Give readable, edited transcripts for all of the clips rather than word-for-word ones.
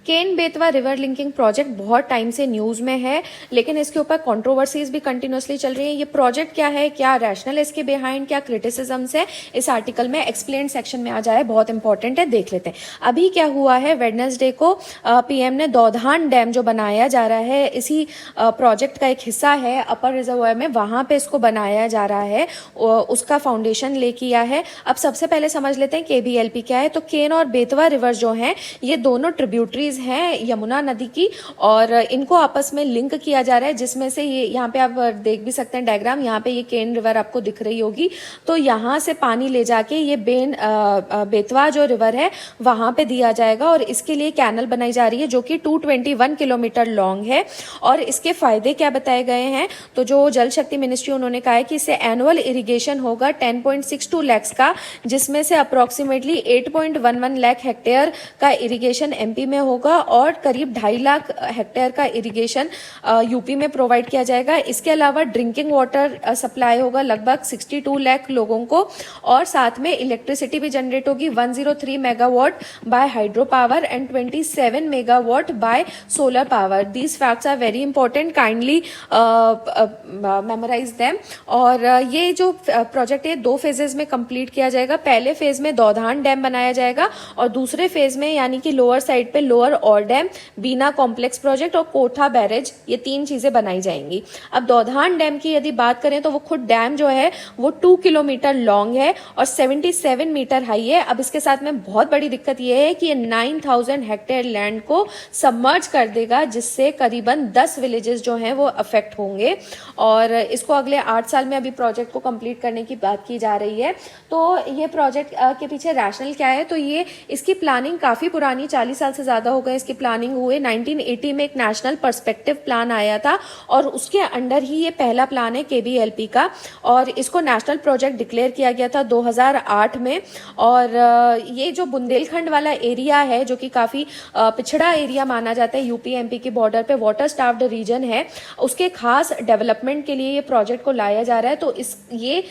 Ken Betwa river linking project बहुत time से news में है, लेकिन इसके ऊपर कंट्रोवर्सीज भी कंटिन्यूसली चल रही है। ये प्रोजेक्ट क्या है, क्या रैशनल इसके बिहाइंड, क्या क्रिटिसिज्म्स है, इस आर्टिकल में एक्सप्लेन सेक्शन में आ जाए, बहुत इंपॉर्टेंट है, देख लेते हैं। अभी क्या हुआ है, वेडनेसडे को पीएम ने दौधान डैम जो बनाया जा रहा है, इसी प्रोजेक्ट का एक हिस्सा है अपर रिजर्वायर में, वहां पे इसको बनाया जा रहा है, उसका फाउंडेशन ले किया है। अब सबसे पहले समझ लेते हैं केबीएलपी क्या है। तो केन और बेतवा रिवर जो हैं, ये दोनों ट्रिब्यूटरीज हैं यमुना नदी की, और इनको आपस में लिंक किया जा रहा है, जिसमें से ये यहाँ पे आप देख भी सकते हैं डायग्राम, यहाँ पे ये केन रिवर आपको दिख रही होगी। तो यहाँ से पानी ले जाके ये बेतवा जो रिवर है वहां पे दिया जाएगा, और इसके लिए कैनल बनाई जा रही है जो कि 221 किलोमीटर लॉन्ग है। और इसके फायदे क्या बताए गए हैं, तो जो जल शक्ति मिनिस्ट्री उन्होंने कहा है कि इससे एनुअल इरिगेशन होगा 10.62 लाख का, जिसमें से अप्रोक्सीमेटली 8.11 लाख हेक्टेयर का इरिगेशन एमपी में होगा, और करीब 2.5 लाख हेक्टेयर का इरिगेशन यूपी में प्रोवाइड किया जाएगा। इसके अलावा ड्रिंकिंग वाटर सप्लाई होगा लगभग 62 लाख लोगों को, और साथ में इलेक्ट्रिसिटी भी जनरेट होगी 103 megawatt by hydro power and 27 megawatt by solar power. These facts are very important, kindly memorize them. और ये जो प्रोजेक्ट है 2 फेजेस में कंप्लीट किया जाएगा। पहले फेज में दौधान डैम बनाया जाएगा, और दूसरे फेज में यानी कि लोअर साइड पे लोअर और डैम, बीना कॉम्प्लेक्स प्रोजेक्ट और कोठा बैरेज, ये 3 चीजें बनाई जाएंगी। अब दौधान डैम की यदि बात करें तो वो खुद डैम जो है वो 2 किलोमीटर लॉन्ग है और 77 मीटर हाई है। अब इसके साथ में बहुत बड़ी दिक्कत ये है कि ये 9000 हेक्टेयर लैंड को सबमर्ज कर देगा, जिससे करीबन 10 विलेजेस जो हैं वो अफेक्ट होंगे, और इसको अगले 8 साल में अभी प्रोजेक्ट को कंप्लीट करने की बात की जा रही है। तो ये प्रोजेक्ट के पीछे रैशनल क्या है, तो ये इसकी प्लानिंग काफी पुरानी, 40 साल से ज्यादा हो गए इसकी प्लानिंग हुए। 1980 में एक नेशनल पर्सपेक्टिव प्लान आया था, और उसके अंडर ही ये पहला प्लान है केबीएलपी का, और इसको नेशनल प्रोजेक्ट डिक्लेयर किया गया था 2008 में। और ये जो बुंदेलखंड वाला एरिया है, जो कि काफी पिछड़ा एरिया माना जाता है, यूपी एमपी के बॉर्डर पे वाटर स्टार्व्ड रीजन है, उसके खास डेवलपमेंट के लिए ये प्रोजेक्ट को लाया जा रहा है। तो ये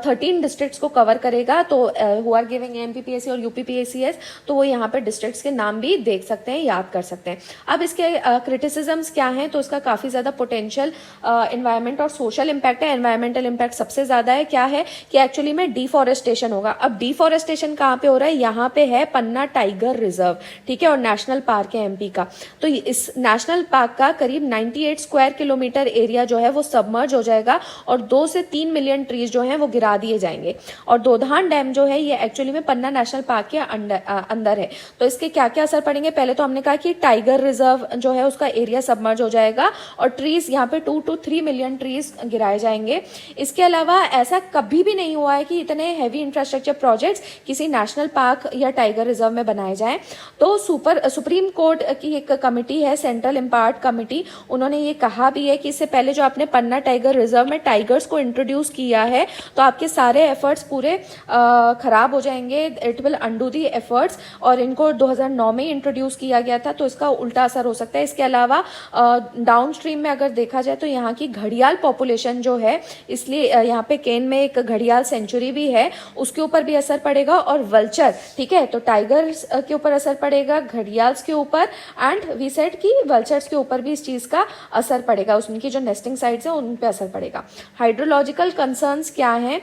13 डिस्ट्रिक्ट्स को कवर करेगा। तो हु आर गिविंग एमपीपीएससी और यूपीपीएससीएस, तो वो यहाँ पे डिस्ट्रिक्ट्स के नाम भी देख सकते हैं, याद कर सकते हैं। अब इसके क्रिटिसिज्म्स क्या हैं, तो इसका काफी ज्यादा पोटेंशियल एनवायरमेंट और सोशल इम्पैक्ट है। एनवायरमेंटल इम्पैक्ट सबसे ज्यादा है, क्या है कि एक्चुअली में डिफॉरेस्टेशन होगा। अब डिफॉरेस्टेशन कहाँ पे हो रहा है, यहाँ पे है पन्ना टाइगर रिजर्व, ठीक है, और नेशनल पार्क है एमपी का। तो इस नेशनल पार्क का करीब 98 स्क्वायर किलोमीटर एरिया जो है वो सबमर्ज हो जाएगा, और 2 से 3 मिलियन ट्रीज जो हैं वो गिरा दिए जाएंगे। और दौधान डैम जो है ये एक्चुअली में पन्ना नेशनल पार्क के अंदर है। तो इसके क्या क्या असर पड़ेंगे, पहले तो हमने कहा कि टाइगर रिजर्व जो है उसका एरिया सबमर्ज हो जाएगा, और ट्रीज यहाँ पे 2 to 3 मिलियन ट्रीज गिराए जाएंगे। इसके अलावा ऐसा कभी भी नहीं हुआ है कि इतने हैवी इंफ्रास्ट्रक्चर प्रोजेक्ट्स किसी नेशनल पार्क या टाइगर रिजर्व में बनाए जाएं। तो सुप्रीम कोर्ट की एक कमिटी है, सेंट्रल इम्पार्ट कमिटी, उन्होंने ये कहा भी है कि इससे पहले जो आपने पन्ना टाइगर रिजर्व में टाइगर्स को इंट्रोड्यूस किया है, तो आपके सारे एफर्ट्स पूरे खराब हो जाएंगे, it will undo the efforts. और इनको 2009 में इंट्रोड्यूस किया गया था, तो इसका उल्टा असर हो सकता है। इसके अलावा डाउन स्ट्रीम में अगर देखा जाए तो यहाँ की घड़ियाल पॉपुलेशन जो है, इसलिए यहाँ पे केन में एक घड़ियाल सेंचुरी भी है, उसके ऊपर भी असर पड़ेगा। और वल्चर, ठीक है, तो टाइगर्स के ऊपर असर पड़ेगा, घड़ियाल्स के ऊपर, एंड वी सेड की वल्चर्स के ऊपर भी इस चीज का असर पड़ेगा, उनकी जो नेस्टिंग साइट्स है उन पे असर पड़ेगा। हाइड्रोलॉजिकल कंसर्न्स क्या हैं,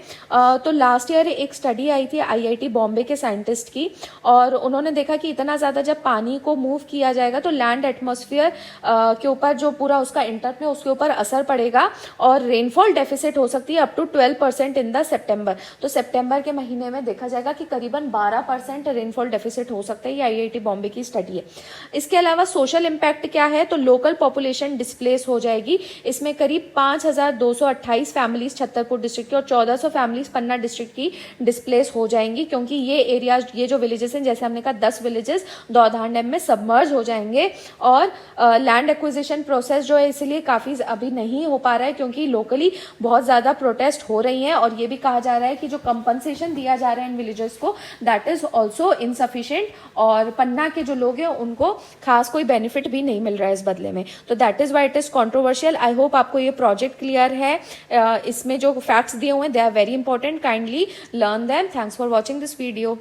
तो लास्ट ईयर एक स्टडी आई थी आईआईटी बॉम्बे के साइंटिस्ट की, और उन्होंने देखा कि इतना ज्यादा जब पानी को मूव किया जाएगा तो लैंड एटमॉस्फेयर के ऊपर जो पूरा उसका इंटरप्ले उसके ऊपर असर पड़ेगा, और रेनफॉल डेफिसिट हो सकती है up to 12% in the September. तो सितंबर के महीने में देखा जाएगा कि करीबन 12% रेनफॉल डेफिसिट हो सकता है। ये आईआईटी बॉम्बे की स्टडी है। इसके अलावा सोशल इम्पैक्ट क्या है, तो लोकल पॉपुलेशन डिस्प्लेस हो जाएगी। इसमें करीब 5228 फैमिलीज छतरपुर डिस्ट्रिक्ट की और 1400 फैमिलीज पन्ना डिस्ट्रिक्ट की डिस्प्लेस हो जाएंगी, क्योंकि ये एरिया, ये जो विलेजेस हैं, जैसे हमने कहा 10 विलेजेस दौधान डैम में सबमर्ज हो जाएंगे। और लैंड एक्विजिशन प्रोसेस जो है इसलिए काफी अभी नहीं हो पा रहा है, क्योंकि लोकली बहुत ज्यादा प्रोटेस्ट हो रही हैं, और ये भी कहा जा रहा है कि जो कंपनसेशन दिया जा रहा है इन विलेजेस को, दैट इज ऑल्सो इनसफिशिएंट, और पन्ना के जो लोग हैं उनको खास कोई बेनिफिट भी नहीं मिल रहा है इस बदले में। तो that is why it is controversial. I hope आपको ये प्रोजेक्ट क्लियर है। इसमें जो फैक्ट्स दिए हुए हैं they are very important, kindly learn them. Thanks for watching this video.